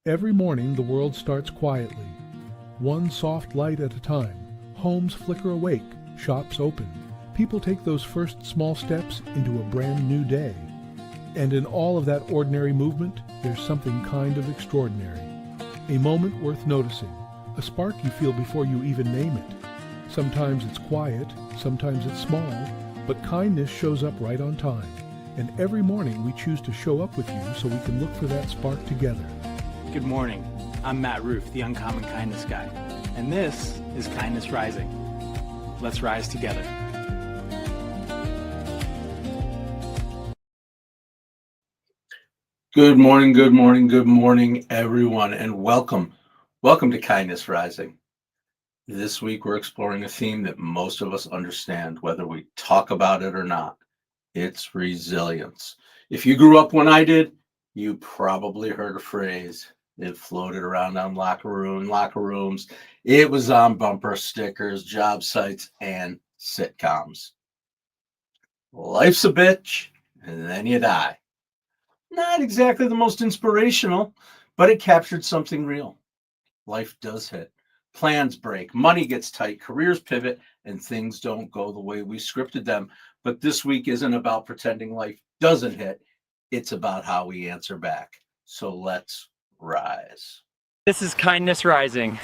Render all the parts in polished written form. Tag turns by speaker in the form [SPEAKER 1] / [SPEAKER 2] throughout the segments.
[SPEAKER 1] Every morning the world starts quietly, one soft light at a time. Homes flicker awake, shops open. People take those first small steps into a brand new day. And in all of that ordinary movement, there's something kind of extraordinary. A moment worth noticing, a spark you feel before you even name it. Sometimes it's quiet, sometimes it's small, but kindness shows up right on time. And every morning we choose to show up with you so we can look for that spark together.
[SPEAKER 2] Good morning. I'm Matt Roof, the Uncommon Kindness Guy, and this is Kindness Rising. Let's rise together.
[SPEAKER 3] Good morning, good morning, good morning, everyone, and welcome. Welcome to Kindness Rising. This week we're exploring a theme that most of us understand, whether we talk about it or not. It's resilience. If you grew up when I did, you probably heard a phrase. It floated around on locker rooms. It was on bumper stickers, job sites, and sitcoms. Life's a bitch, and then you die. Not exactly the most inspirational, but it captured something real. Life does hit. Plans break, money gets tight, careers pivot, and things don't go the way we scripted them. But this week isn't about pretending life doesn't hit. It's about how we answer back. So let's rise.
[SPEAKER 2] This is Kindness Rising.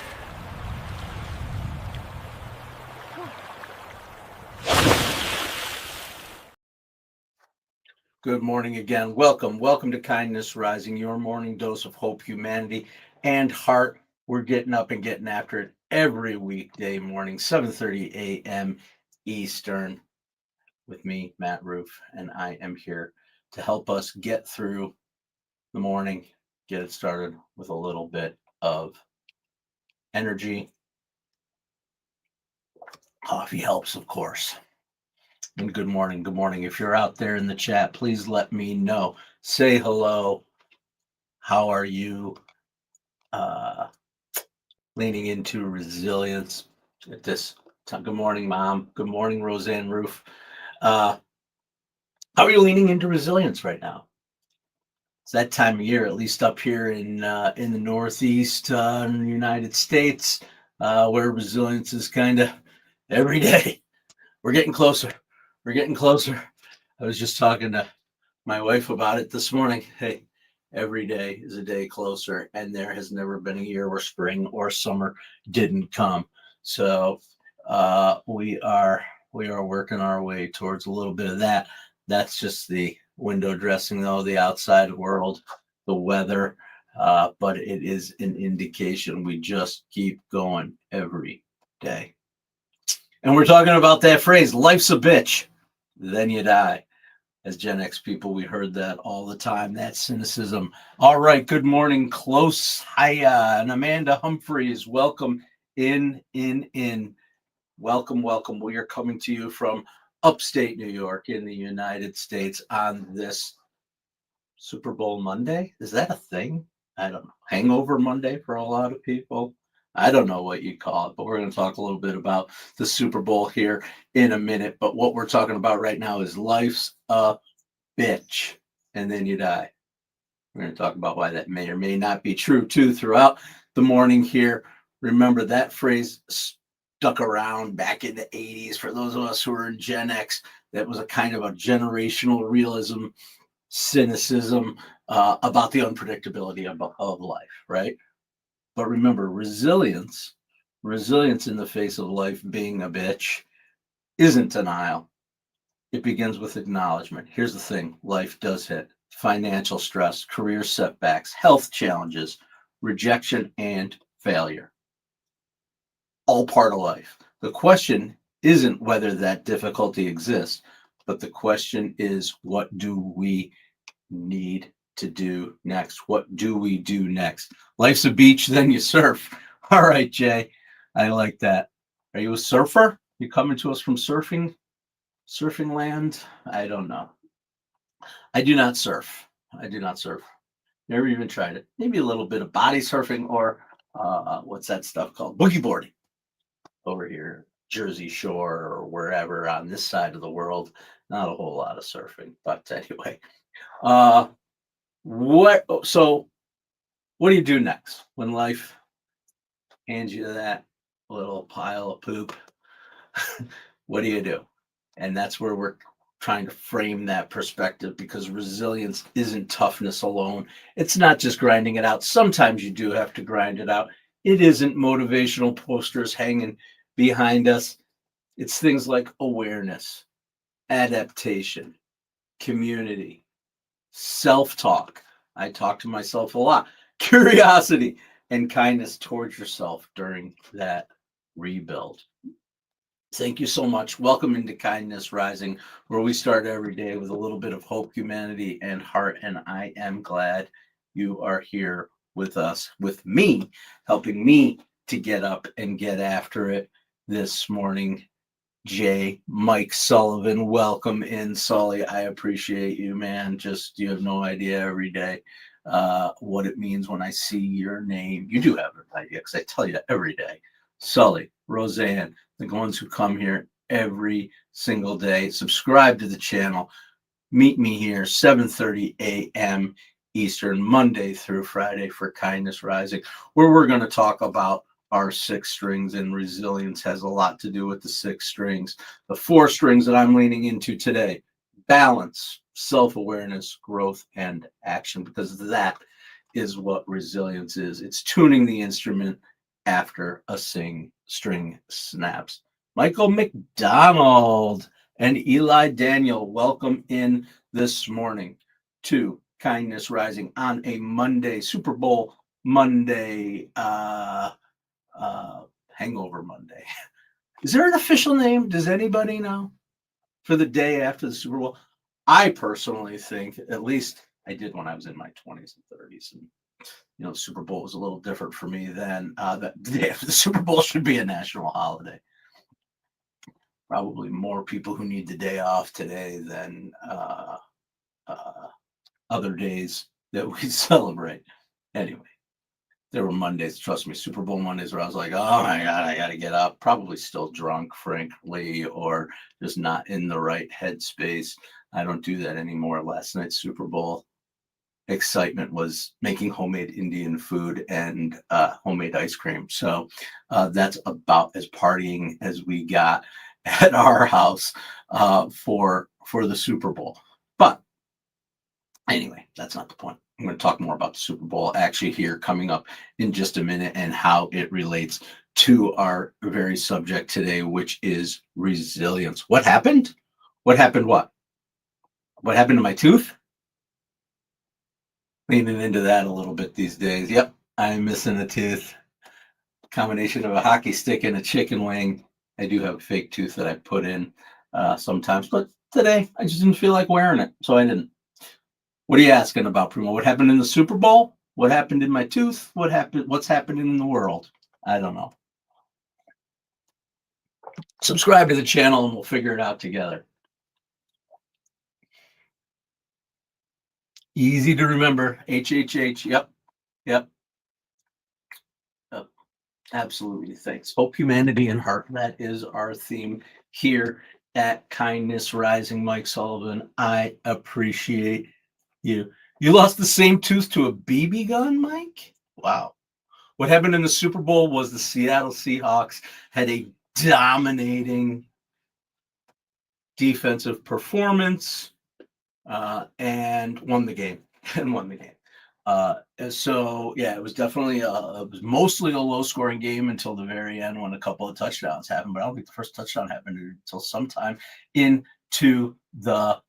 [SPEAKER 3] Good morning again. Welcome to Kindness Rising, your morning dose of hope, humanity, and heart. We're getting up and getting after it every weekday morning, 7:30 a.m. Eastern, with me, Matt Roof, and I am here to help us get through the morning, get it started with a little bit of energy. Coffee helps, of course. And good morning. Good morning. If you're out there in the chat, please let me know. Say hello. How are you? Leaning into resilience at this time. Good morning, Mom. Good morning, Roseanne Roof. How are you leaning into resilience right now? It's that time of year, at least up here in the Northeast United States, where resilience is kind of every day. We're getting closer. We're getting closer. I was just talking to my wife about it this morning. Hey, every day is a day closer, and there has never been a year where spring or summer didn't come. So we are working our way towards a little bit of that. That's just the window dressing, though, the outside world, the weather, but it is an indication we just keep going every day. And we're talking about that phrase, life's a bitch, then you die. As Gen X people, we heard that all the time, that cynicism. All right, good morning, Close Hiya, and Amanda Humphreys. Welcome in. Welcome. We are coming to you from upstate New York in the United States on this Super Bowl Monday. Is that a thing? I don't know. Hangover Monday for a lot of people. I don't know what you call it, but we're going to talk a little bit about the Super Bowl here in a minute. But what we're talking about right now is life's a bitch, and then you die. We're going to talk about why that may or may not be true, too, throughout the morning here. Remember, that phrase stuck around back in the 80s for those of us who are in Gen X. That was a kind of a generational realism, cynicism about the unpredictability of life, right? But remember, resilience in the face of life being a bitch isn't denial. It begins with acknowledgement. Here's the thing, life does hit. Financial stress, career setbacks, health challenges, rejection, and failure. All part of life. The question isn't whether that difficulty exists, but the question is, what do we need to do next? What do we do next? Life's a beach, then you surf. All right, Jay, I like that. Are you a surfer? You coming to us from surfing land? I don't know. I do not surf. Never even tried it. Maybe a little bit of body surfing or what's that stuff called? Boogie boarding over here, Jersey Shore or wherever on this side of the world. Not a whole lot of surfing, but anyway. So What do you do next when life hands you that little pile of poop? What do you do? And that's where we're trying to frame that perspective, because resilience isn't toughness alone. It's not just grinding it out. Sometimes you do have to grind it out. It isn't motivational posters hanging behind us. It's things like awareness, adaptation, community, self-talk. I talk to myself a lot. Curiosity and kindness towards yourself during that rebuild. Thank you so much. Welcome into Kindness Rising, where we start every day with a little bit of hope, humanity, and heart. And I am glad you are here with us, with me, helping me to get up and get after it this morning. Mike Sullivan, welcome in, Sully. I appreciate you, man. Just, you have no idea every day what it means when I see your name. You do have an idea, because I tell you every day. Sully, Roseanne, the ones who come here every single day. Subscribe to the channel. Meet me here 7:30 a.m. Eastern, Monday through Friday, for Kindness Rising, where we're going to talk about our 6 strings, and resilience has a lot to do with the 6 strings. The 4 strings that I'm leaning into today: balance, self-awareness, growth, and action, because that is what resilience is. It's tuning the instrument after a string snaps. Michael McDonald and Eli Daniel, welcome in this morning to Kindness Rising on a Monday, Super Bowl Monday, Hangover Monday. Is there an official name? Does anybody know for the day after the Super Bowl? I personally think, at least I did when I was in my 20s and 30s, and the Super Bowl was a little different for me then. The day after the Super Bowl should be a national holiday. Probably more people who need the day off today than other days that we celebrate. Anyway, there were Mondays, trust me, Super Bowl Mondays, where I was like, oh my God, I got to get up. Probably still drunk, frankly, or just not in the right headspace. I don't do that anymore. Last night's Super Bowl excitement was making homemade Indian food and homemade ice cream. So that's about as partying as we got at our house for the Super Bowl. But anyway, that's not the point. I'm going to talk more about the Super Bowl actually here coming up in just a minute, and how it relates to our very subject today, which is resilience. What happened? What happened? What happened to my tooth? Leaning into that a little bit these days. Yep, I'm missing a tooth. Combination of a hockey stick and a chicken wing. I do have a fake tooth that I put in sometimes, but today I just didn't feel like wearing it, so I didn't. What are you asking about, Primo? What happened in the Super Bowl? What happened in my tooth? What's happening in the world? I don't know. Subscribe to the channel and we'll figure it out together. Easy to remember. HHH. Yep. Yep. Absolutely. Thanks. Hope, humanity, and heart. That is our theme here at Kindness Rising. Mike Sullivan, I appreciate you. You lost the same tooth to a BB gun, Mike? Wow. What happened in the Super Bowl was the Seattle Seahawks had a dominating defensive performance and won the game. So yeah, it was definitely it was mostly a low-scoring game until the very end, when a couple of touchdowns happened. But I don't think the first touchdown happened until sometime into the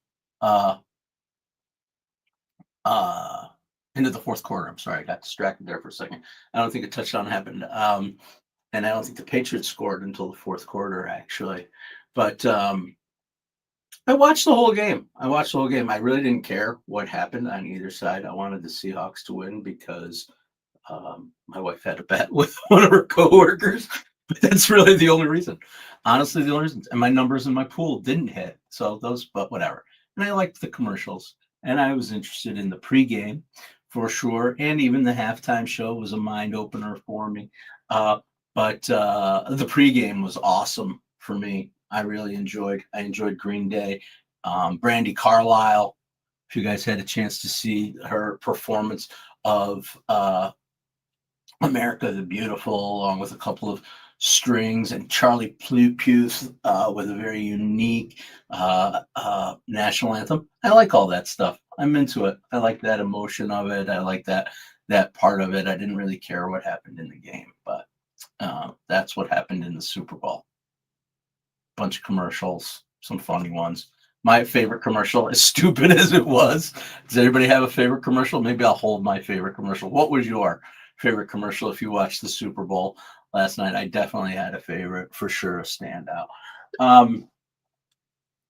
[SPEAKER 3] fourth quarter. I'm sorry, I got distracted there for a second. I don't think a touchdown happened, and I don't think the Patriots scored until the fourth quarter, actually. But I watched the whole game. I really didn't care what happened on either side. I wanted the Seahawks to win because my wife had a bet with one of her coworkers. But that's really the only reason. Honestly, the only reason. And my numbers in my pool didn't hit. But whatever. And I liked the commercials. And I was interested in the pregame for sure. And even the halftime show was a mind opener for me. But the pregame was awesome for me. I enjoyed Green Day. Brandy Carlisle, if you guys had a chance to see her performance of America the Beautiful, along with a couple of strings, and Charlie Puth with a very unique national anthem. I like all that stuff. I'm into it. I like that emotion of it. I like that part of it. I didn't really care what happened in the game, but that's what happened in the Super Bowl. Bunch of commercials, some funny ones. My favorite commercial, as stupid as it was. Does anybody have a favorite commercial? Maybe I'll hold my favorite commercial. What was your favorite commercial if you watched the Super Bowl last night? I definitely had a favorite, for sure, a standout.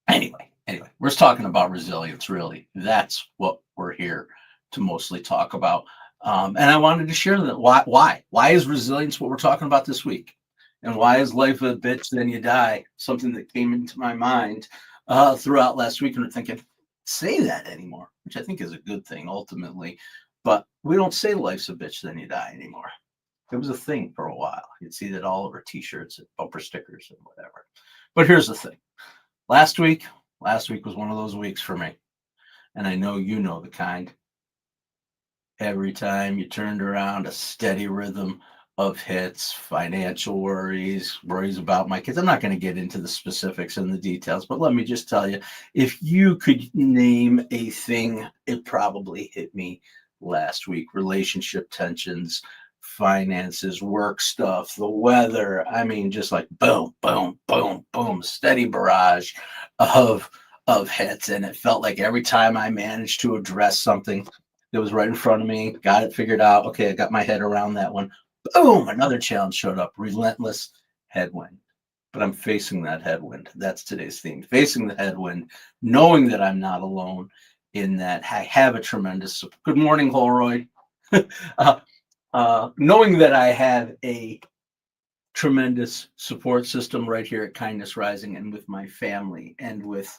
[SPEAKER 3] Anyway, we're talking about resilience, really. That's what we're here to mostly talk about. And I wanted to share that. Why is resilience what we're talking about this week? And why is life a bitch, then you die? Something that came into my mind throughout last week, and I'm thinking, say that anymore, which I think is a good thing ultimately. But we don't say life's a bitch, then you die anymore. It was a thing for a while. You'd see that all over T-shirts and bumper stickers and whatever. But here's the thing. Last week was one of those weeks for me. And I know you know the kind. Every time you turned around, a steady rhythm of hits, financial worries about my kids. I'm not going to get into the specifics and the details, but let me just tell you, if you could name a thing, it probably hit me last week. Relationship tensions, finances, work stuff, the weather. I mean, just like boom, boom, boom, boom, steady barrage of hits. And it felt like every time I managed to address something that was right in front of me, got it figured out. Okay, I got my head around that one. Boom, another challenge showed up. Relentless headwind. But I'm facing that headwind. That's today's theme. Facing the headwind, knowing that I'm not alone in that. I have a tremendous good morning, Holroyd. Knowing that I have a tremendous support system right here at Kindness Rising, and with my family and with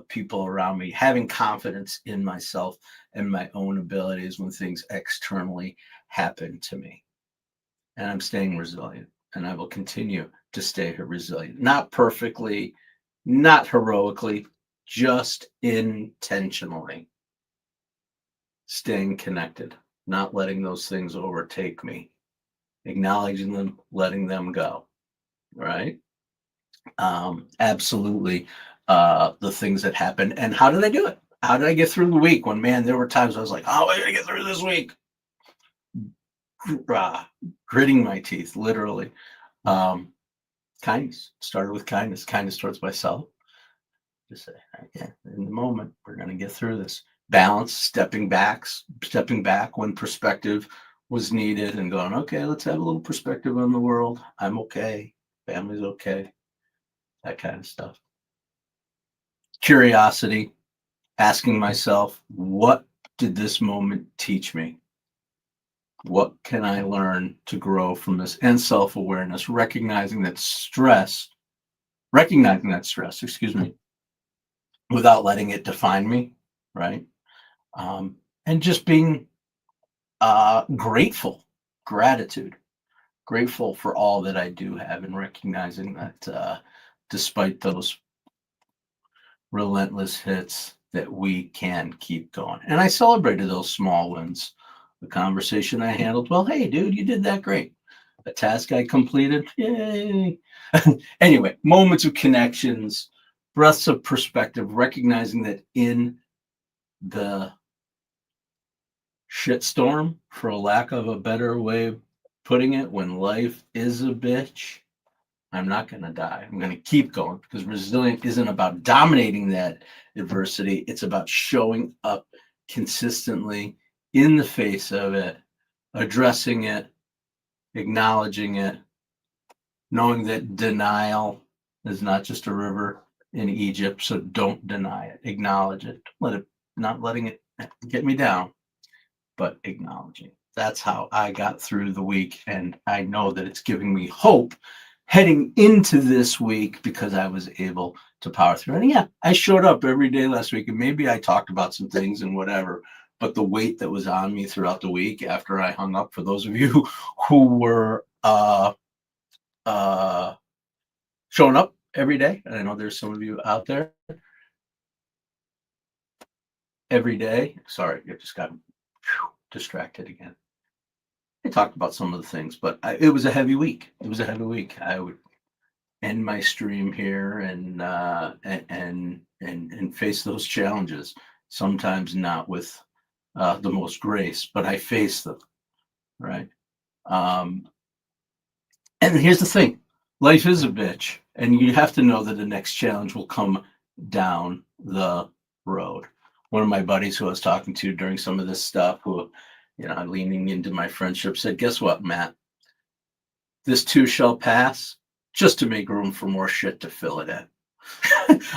[SPEAKER 3] people around me, having confidence in myself and my own abilities when things externally happen to me. And I'm staying resilient, and I will continue to stay resilient. Not perfectly, not heroically, just intentionally staying connected, not letting those things overtake me, acknowledging them, letting them go. Right? Absolutely. The things that happened, and how did I do it? How did I get through the week when, man, there were times I was like, oh, I gotta get through this week. Gritting my teeth, literally. Kindness. Started with kindness towards myself. Just say, okay, in the moment, we're going to get through this. Balance, stepping back when perspective was needed, and going, okay, let's have a little perspective on the world. I'm okay. Family's okay. That kind of stuff. Curiosity, asking myself, what did this moment teach me? What can I learn to grow from this? And self-awareness, recognizing that stress, without letting it define me, right? And just being grateful for all that I do have, and recognizing that despite those relentless hits, that we can keep going. And I celebrated those small wins. The conversation I handled, well, hey, dude, you did that great. A task I completed, yay. Anyway, moments of connections, breaths of perspective, recognizing that in the shitstorm, for a lack of a better way of putting it, when life is a bitch, I'm not going to die. I'm going to keep going, because resilient isn't about dominating that adversity. It's about showing up consistently in the face of it, addressing it, acknowledging it, knowing that denial is not just a river in Egypt. So don't deny it. Acknowledge it. Not letting it get me down, but acknowledging. That's how I got through the week. And I know that it's giving me hope heading into this week, because I was able to power through. And yeah, I showed up every day last week, and maybe I talked about some things and whatever, but the weight that was on me throughout the week after I hung up, for those of you who were showing up every day, and I know there's some of you out there every day. Sorry, I just got distracted again. I talked about some of the things, but it was a heavy week. It was a heavy week. I would end my stream here and face those challenges. Sometimes not with the most grace, but I face them, right? And here's the thing: life is a bitch, and you have to know that the next challenge will come down the road. One of my buddies who I was talking to during some of this stuff, who, leaning into my friendship, said, "Guess what, Matt? This too shall pass, just to make room for more shit to fill it in."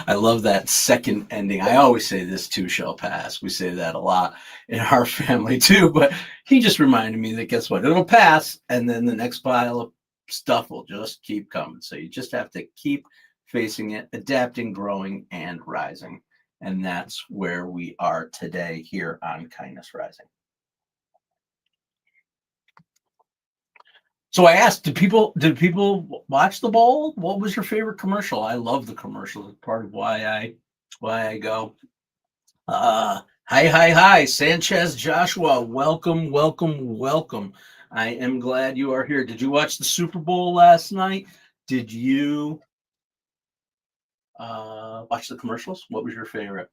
[SPEAKER 3] I love that second ending. I always say this too shall pass. We say that a lot in our family too, but he just reminded me that guess what? It'll pass, and then the next pile of stuff will just keep coming. So you just have to keep facing it, adapting, growing, and rising. And that's where we are today here on Kindness Rising. So I asked, did people watch the bowl? What was your favorite commercial? I love the commercials. It's part of why I go. Hi, Sanchez Joshua. Welcome. I am glad you are here. Did you watch the Super Bowl last night? Did you watch the commercials? What was your favorite?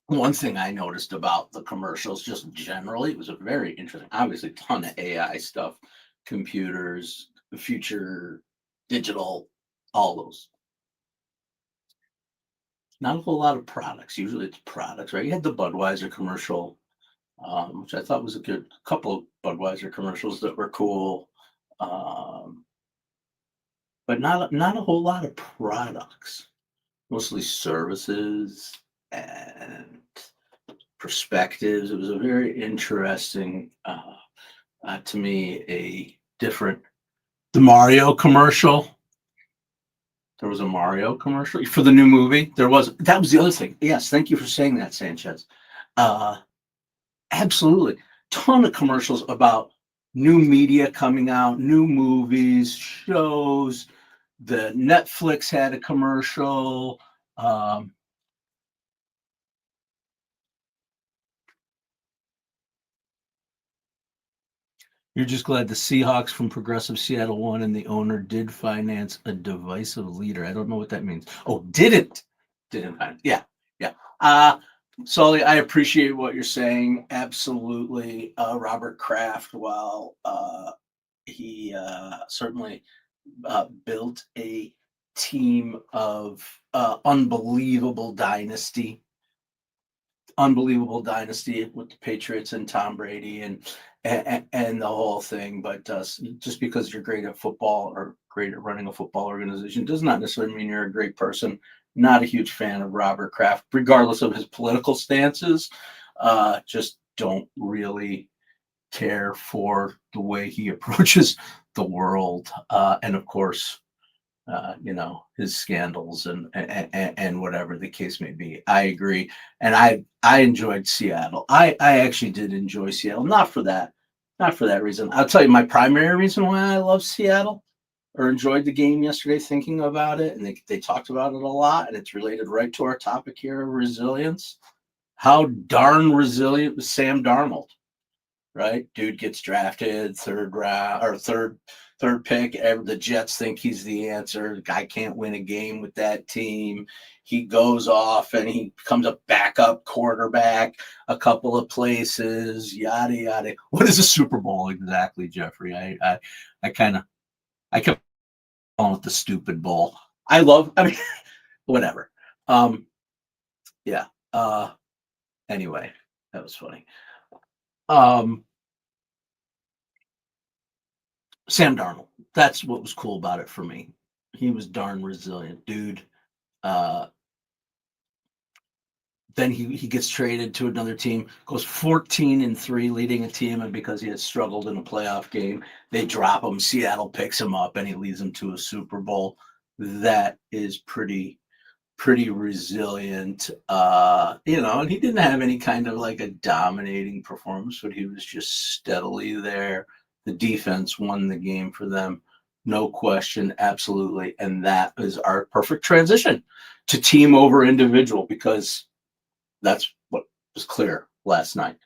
[SPEAKER 3] One thing I noticed about the commercials, just generally, it was a very interesting, obviously, ton of AI stuff, computers, the future, digital, all those. Not a whole lot of products. Usually it's products, right? You had the Budweiser commercial, which I thought was a good couple of Budweiser commercials that were cool, but not a whole lot of products. Mostly services and perspectives. It was a very interesting, to me, the Mario commercial. There was a Mario commercial for the new movie. That was the other thing. Yes, thank you for saying that, Sanchez. Absolutely. Ton of commercials about new media coming out, new movies, shows. The Netflix had a commercial. You're just glad the Seahawks from Progressive Seattle won and the owner did finance a divisive leader. I don't know what that means. Oh, didn't finance. Yeah. Sully, I appreciate what you're saying. Absolutely. Robert Kraft, while he certainly built a team of unbelievable dynasty with the Patriots and Tom Brady and the whole thing. But just because you're great at football or great at running a football organization does not necessarily mean you're a great person. Not a huge fan of Robert Kraft, regardless of his political stances. Just don't really care for the way he approaches the world. And of course, his scandals and whatever the case may be. I agree. And I enjoyed Seattle. I actually did enjoy Seattle. Not for that reason. I'll tell you my primary reason why I love Seattle or enjoyed the game yesterday, thinking about it. And they talked about it a lot, and it's related right to our topic here of resilience. How darn resilient was Sam Darnold, right? Dude gets drafted third round or third pick. The Jets think he's the answer. The guy can't win a game with that team. He goes off and he becomes a backup quarterback a couple of places, yada yada. What is a Super Bowl exactly, Jeffrey? I kept calling it the stupid bowl. Whatever. Yeah. Anyway, that was funny. Sam Darnold. That's what was cool about it for me. He was darn resilient, dude. Then he gets traded to another team, goes 14-3, leading a team, and because he had struggled in a playoff game, they drop him. Seattle picks him up, and he leads them to a Super Bowl. That is pretty resilient. And he didn't have any kind of like a dominating performance, but he was just steadily there. The defense won the game for them. No question, absolutely. And that is our perfect transition to team over individual, because that's what was clear last night.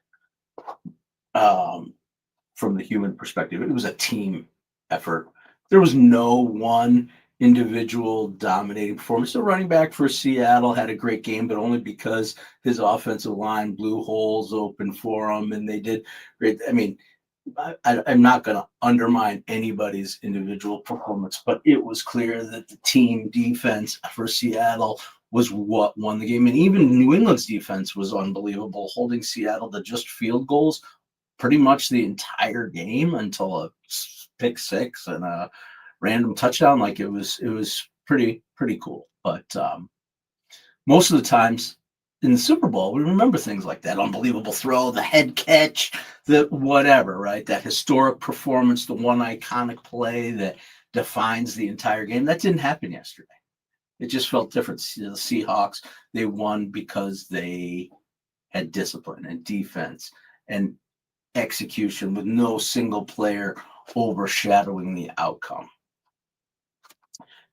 [SPEAKER 3] from the human perspective. It was a team effort. There was no one individual dominating performance. The running back for Seattle had a great game, but only because his offensive line blew holes open for him, and they did great. I mean, I'm not going to undermine anybody's individual performance, but it was clear that the team defense for Seattle was what won the game. And even New England's defense was unbelievable, holding Seattle to just field goals pretty much the entire game until a pick six and a random touchdown. Like it was pretty cool. But most of the times in the Super Bowl, we remember things like that unbelievable throw, the head catch, the whatever, right? That historic performance, the one iconic play that defines the entire game. That didn't happen yesterday. It just felt different. The Seahawks, they won because they had discipline and defense and execution with no single player overshadowing the outcome.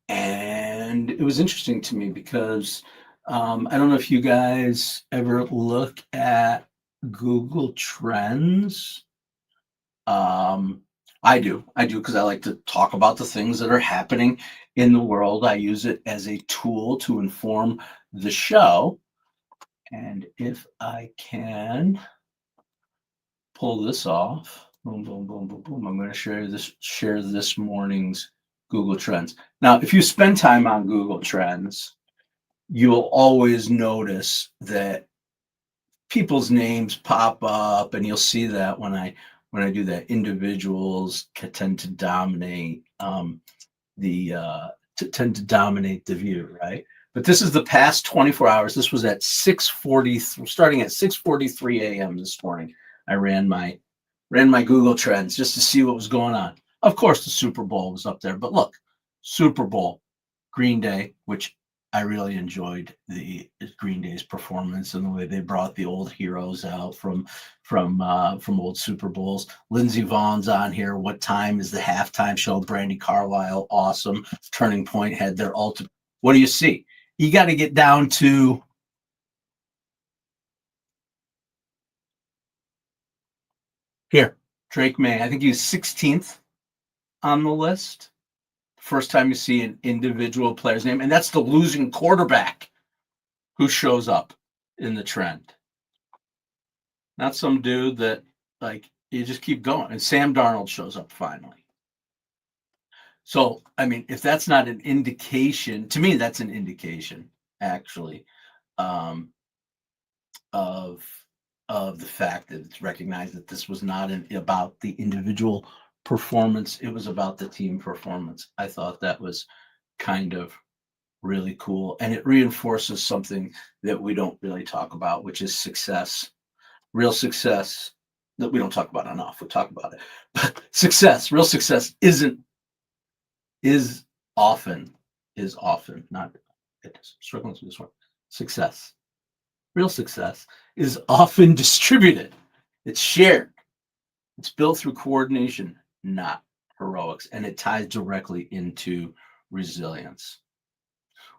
[SPEAKER 3] And it was interesting to me because I don't know if you guys ever look at Google Trends. I do because I like to talk about the things that are happening in the world. I use it as a tool to inform the show. And if I can pull this off, boom, boom, boom, boom, boom, I'm going to share this morning's Google Trends. Now, if you spend time on Google Trends, you'll always notice that people's names pop up, and you'll see that when I do that, individuals tend to dominate tend to dominate the view, right? But this is the past 24 hours. This was at 6:40, starting at 6:43 a.m. this morning. I ran my Google Trends just to see what was going on. Of course, the Super Bowl was up there, but look, Super Bowl, Green Day, which I really enjoyed the Green Day's performance and the way they brought the old heroes out from old Super Bowls. Lindsey Vohn's on here. What time is the halftime show? Brandy Carlisle, awesome. Turning Point had their ultimate. What do you see? You got to get down to here. Drake May. I think he's 16th on the list. First time you see an individual player's name, and that's the losing quarterback who shows up in the trend. Not some dude that, like, you just keep going. And Sam Darnold shows up finally. So, I mean, if that's not an indication, to me, that's an indication, actually, of the fact that it's recognized that this was not about the individual performance. It was about the team performance. I thought that was kind of really cool. And it reinforces something that we don't really talk about, which is success. Real success that we don't talk about enough. We talk about it. But real success is often not, struggling through this one. Success. Real success is often distributed. It's shared. It's built through coordination, not heroics. And it ties directly into resilience.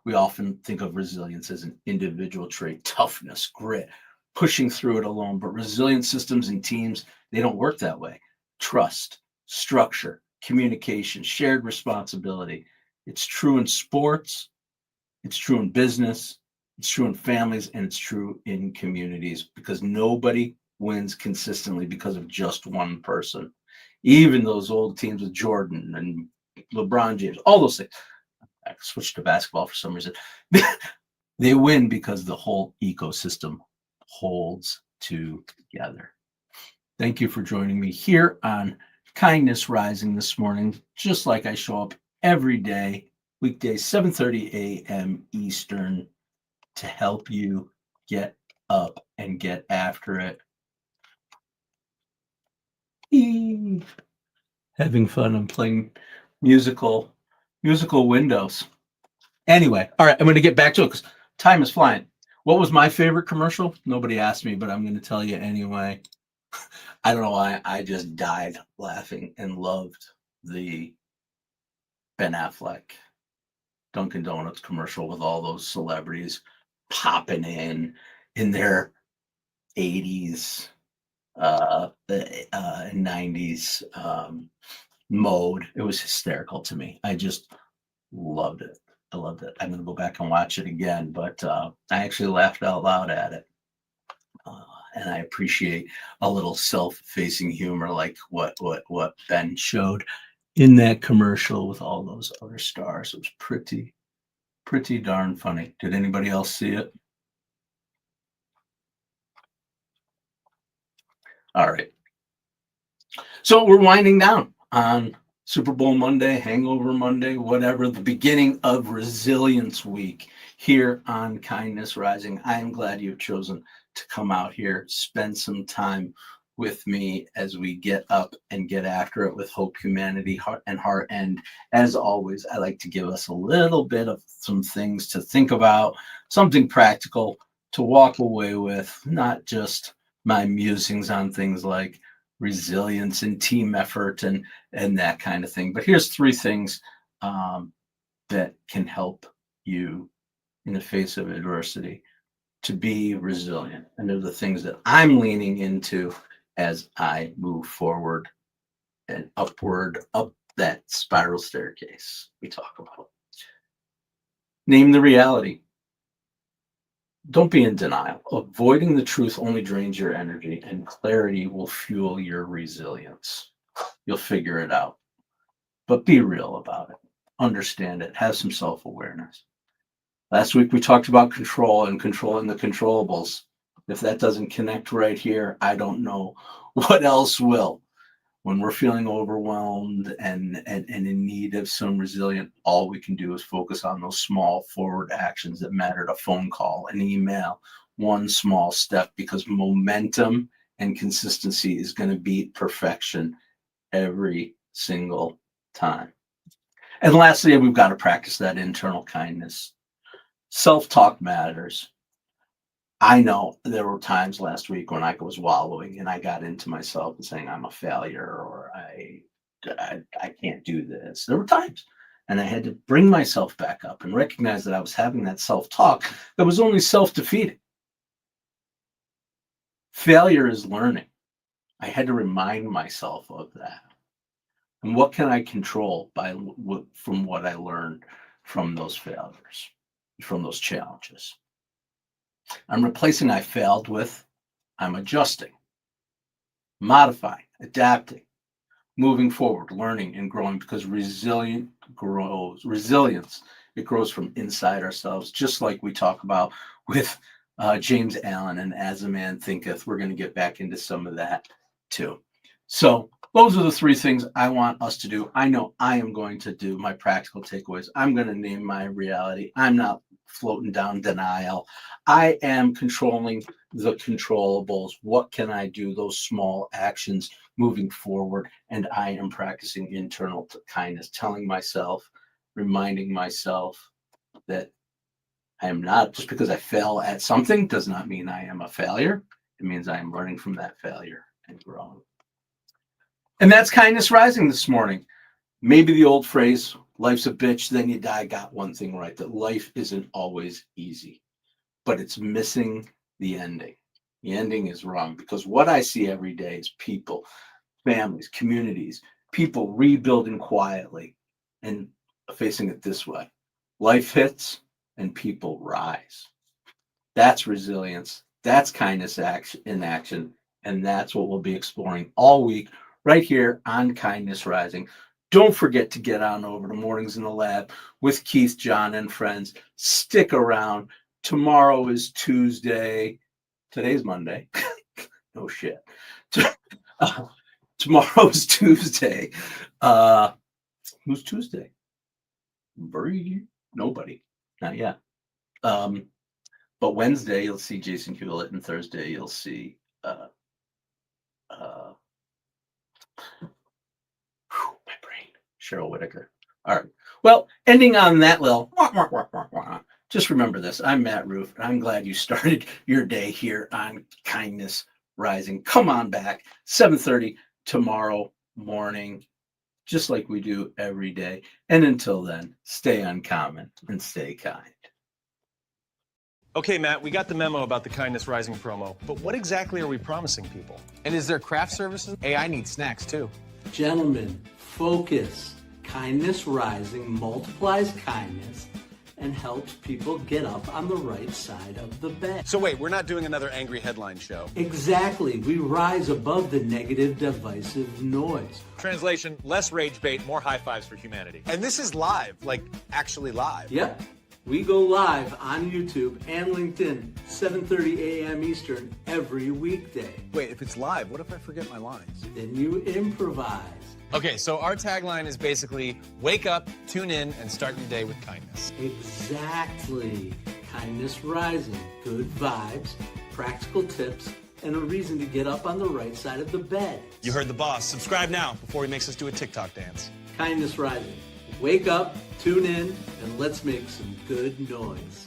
[SPEAKER 3] We often think of resilience as an individual trait, toughness, grit, pushing through it alone. But resilient systems and teams, they don't work that way. Trust, structure, communication, shared responsibility. It's true in sports. It's true in business. It's true in families, and it's true in communities, because nobody wins consistently because of just one person. Even those old teams with Jordan and LeBron James, all those things. I switched to basketball for some reason. They win because the whole ecosystem holds together. Thank you for joining me here on Kindness Rising this morning, just like I show up every day, weekdays, 7:30 a.m. Eastern, to help you get up and get after it. Having fun and playing musical windows. Anyway, all right, I'm going to get back to it because time is flying. What was my favorite commercial? Nobody asked me, but I'm going to tell you anyway. I don't know why. I just died laughing and loved the Ben Affleck Dunkin' Donuts commercial with all those celebrities popping in their 80s 90s mode. It was hysterical to me. I just loved it. I loved it. I'm going to go back and watch it again, but I actually laughed out loud at it. Uh, and I appreciate a little self-facing humor like what Ben showed in that commercial with all those other stars. It was pretty darn funny. Did anybody else see it? All right. So we're winding down on Super Bowl Monday, Hangover Monday, whatever, the beginning of Resilience Week here on Kindness Rising. I am glad you've chosen to come out here, spend some time with me as we get up and get after it with hope, humanity, heart, and heart. And as always, I like to give us a little bit of some things to think about, something practical to walk away with, not just my musings on things like resilience and team effort and that kind of thing. But here's three things that can help you in the face of adversity to be resilient. And they're the things that I'm leaning into as I move forward and upward up that spiral staircase we talk about. Name the reality. Don't be in denial. Avoiding the truth only drains your energy, and clarity will fuel your resilience. You'll figure it out, but be real about it. Understand it. Have some self awareness. Last week we talked about control and controlling the controllables. If that doesn't connect right here, I don't know what else will. When we're feeling overwhelmed and in need of some resilience, all we can do is focus on those small forward actions that matter: a phone call, an email, one small step, because momentum and consistency is going to beat perfection every single time. And lastly, we've got to practice that internal kindness. Self-talk matters. I know there were times last week when I was wallowing and I got into myself and saying I'm a failure, or I can't do this. There were times, and I had to bring myself back up and recognize that I was having that self-talk that was only self-defeating. Failure is learning. I had to remind myself of that. And what can I control from what I learned from those failures, from those challenges? I'm replacing I failed with I'm adjusting, modifying, adapting, moving forward, learning and growing, because resilience, it grows from inside ourselves, just like we talk about with James Allen and As a Man Thinketh. We're going to get back into some of that too. So those are the three things I want us to do. I know I am going to do my practical takeaways. I'm going to name my reality. I'm not floating down denial. I am controlling the controllables. What can I do? Those small actions moving forward. And I am practicing internal kindness, telling myself, reminding myself that I am not, just because I fail at something does not mean I am a failure. It means I am learning from that failure and growing. And that's Kindness Rising this morning. Maybe the old phrase, life's a bitch, then you die, got one thing right, that life isn't always easy, but it's missing the ending. The ending is wrong, because what I see every day is people, families, communities, people rebuilding quietly and facing it this way. Life hits and people rise. That's resilience. That's kindness in action. And that's what we'll be exploring all week right here on Kindness Rising. Don't forget to get on over to Mornings in the Lab with Keith, John, and friends. Stick around. Tomorrow is Tuesday. Today's Monday. No shit. Tomorrow's Tuesday. Who's Tuesday? Nobody. Not yet. But Wednesday you'll see Jason Hewlett, and Thursday you'll see my brain, Cheryl Whitaker. All right. Well, ending on that little just remember this. I'm Matt Roof, and I'm glad you started your day here on Kindness Rising. Come on back, 7:30 tomorrow morning, just like we do every day. And until then, stay uncommon and stay kind.
[SPEAKER 4] Okay, Matt, we got the memo about the Kindness Rising promo, but what exactly are we promising people?
[SPEAKER 5] And is there craft services? Hey, I need snacks too.
[SPEAKER 6] Gentlemen, focus. Kindness Rising multiplies kindness and helps people get up on the right side of the bed.
[SPEAKER 4] So wait, we're not doing another angry headline show.
[SPEAKER 6] Exactly. We rise above the negative, divisive noise.
[SPEAKER 4] Translation, less rage bait, more high fives for humanity. And this is live, like actually live.
[SPEAKER 6] Yep. We go live on YouTube and LinkedIn, 7:30 a.m. Eastern every weekday.
[SPEAKER 4] Wait, if it's live, what if I forget my lines?
[SPEAKER 6] Then you improvise.
[SPEAKER 5] Okay, so our tagline is basically wake up, tune in, and start your day with kindness.
[SPEAKER 6] Exactly. Kindness Rising. Good vibes, practical tips, and a reason to get up on the right side of the bed.
[SPEAKER 4] You heard the boss. Subscribe now before he makes us do a TikTok dance.
[SPEAKER 6] Kindness Rising. Wake up, tune in, and let's make some good noise.